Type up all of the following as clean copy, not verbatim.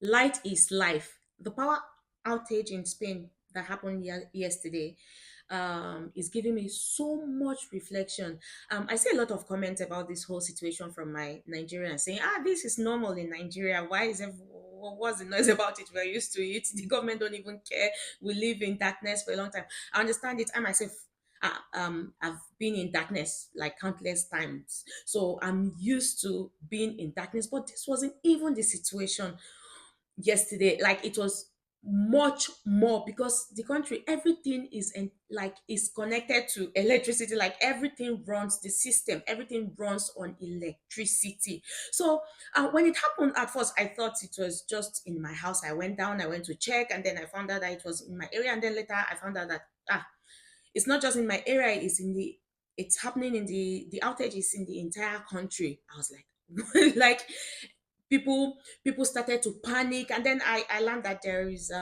Light is life. The power outage in Spain that happened yesterday is giving me so much reflection. I see a lot of comments about this whole situation from my Nigerians saying, this is normal in Nigeria. Why is what's the noise about it? We're used to it. The government don't even care. We live in darkness for a long time. I understand it. I myself, I've been in darkness like countless times. So I'm used to being in darkness, but this wasn't even the situation yesterday. Like it was much more because the country, everything is in, like is connected to electricity. Like everything runs the system, everything runs on electricity. So when it happened at first, I thought it was just in my house. I went down, I went to check, and then I found out that it was in my area. And then later I found out that it's not just in my area, it's happening in the outage is in the entire country. I was like like people started to panic, and then I learned that there is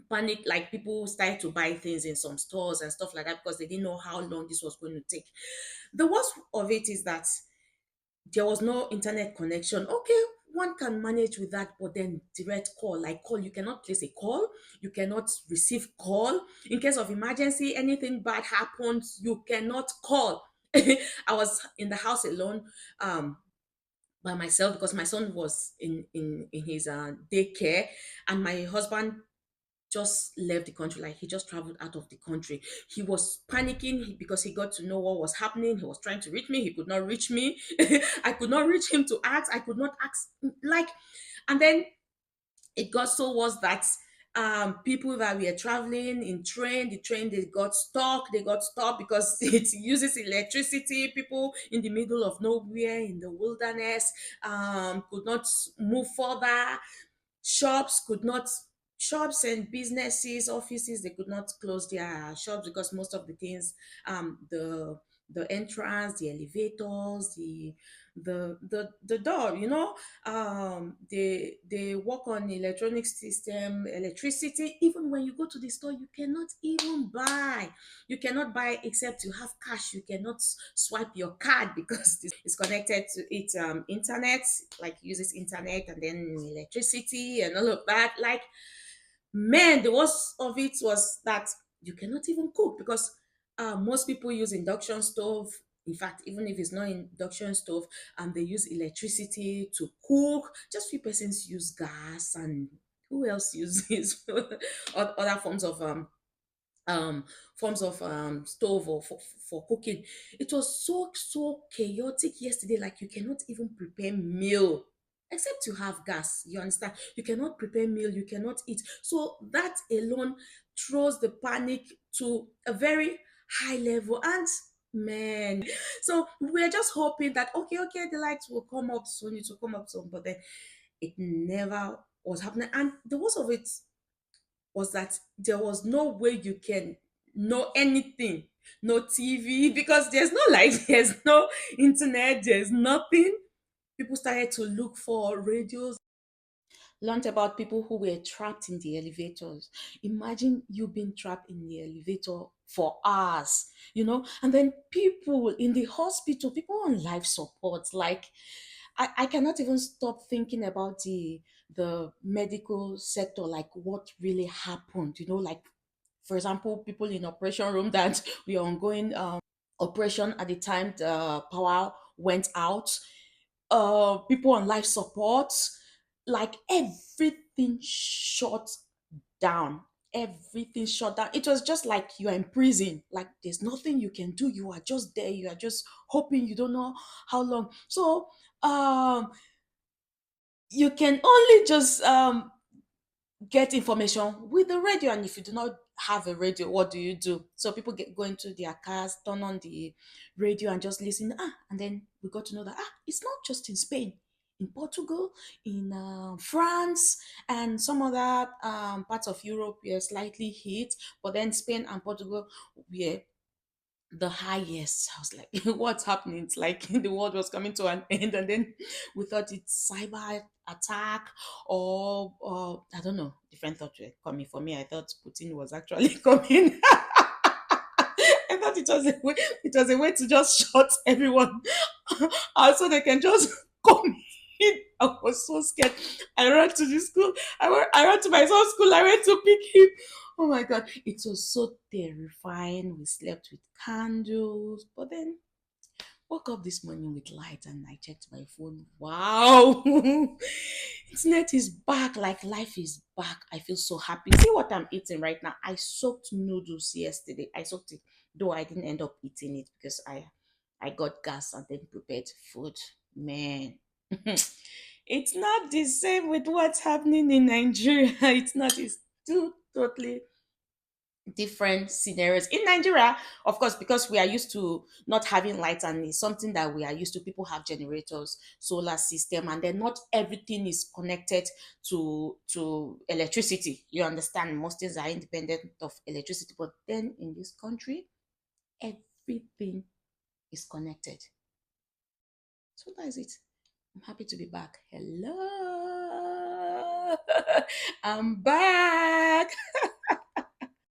panic, like people started to buy things in some stores and stuff like that because they didn't know how long this was going to take. The worst of it is that there was no internet connection. Okay, one can manage with that, but then direct call, like call, you cannot place a call, you cannot receive call. In case of emergency, anything bad happens, you cannot call. I was in the house alone, by myself because my son was in his daycare, and my husband just left the country. Like he just traveled out of the country. He was panicking because he got to know what was happening. He was trying to reach me, he could not reach me. I could not reach him to ask, I could not ask, like. And then it got so worse that people that were traveling in train, the train, they got stuck, they got stopped because it uses electricity. People in the middle of nowhere in the wilderness could not move further. Shops could not, shops and businesses, offices, they could not close their shops because most of the things, the entrance, the elevators, the door, they work on electronic system, electricity. Even when you go to the store, you cannot even buy. You cannot buy except you have cash. You cannot swipe your card because this is connected to it, internet, like uses internet and then electricity and all of that. Like, man, the worst of it was that you cannot even cook because most people use induction stove. In fact, even if it's not induction stove, they use electricity to cook. Just few persons use gas, and who else uses other forms of stove or for cooking. It was so chaotic yesterday. Like you cannot even prepare meal except you have gas. You understand? You cannot prepare meal. You cannot eat. So that alone throws the panic to a very high level. And man, so we're just hoping that okay, the lights will come up soon. It will come up soon, but then it never was happening. And the worst of it was that there was no way you can know anything. No TV because there's no light, there's no internet, there's nothing. People started to look for radios, learned about people who were trapped in the elevators. Imagine you being trapped in the elevator for hours, and then people in the hospital, people on life support. Like, I cannot even stop thinking about the medical sector, like what really happened, like for example, people in operation room that we are ongoing operation at the time the power went out, people on life support, like everything shut down. Everything shut down. It was just like you are in prison. Like there's nothing you can do. You are just there. You are just hoping. You don't know how long. So you can only just get information with the radio. And if you do not have a radio, what do you do? So people go into their cars, turn on the radio and just listen. And then we got to know that it's not just in Spain, in Portugal, in France, and some other parts of Europe were slightly hit, but then Spain and Portugal were the highest. I was like, what's happening? It's like the world was coming to an end, and then we thought it's cyber attack, or I don't know, different thoughts were coming for me. I thought Putin was actually coming. I thought it was a way to just shut everyone out so they can just come. I was so scared. I ran to the school. I ran to my son's school. I went to pick him. Oh my God. It was so terrifying. We slept with candles. But then woke up this morning with light and I checked my phone. Wow. Internet is back. Like life is back. I feel so happy. See what I'm eating right now. I soaked noodles yesterday. I soaked it, though I didn't end up eating it because I got gas and then prepared food. Man. It's not the same with what's happening in Nigeria. It's not. It's two totally different scenarios in Nigeria. Of course, because we are used to not having lights, and it's something that we are used to. People have generators, solar system, and then not everything is connected to electricity. You understand? Most things are independent of electricity, but then in this country, everything is connected. So that's it. I'm happy to be back. Hello. I'm back.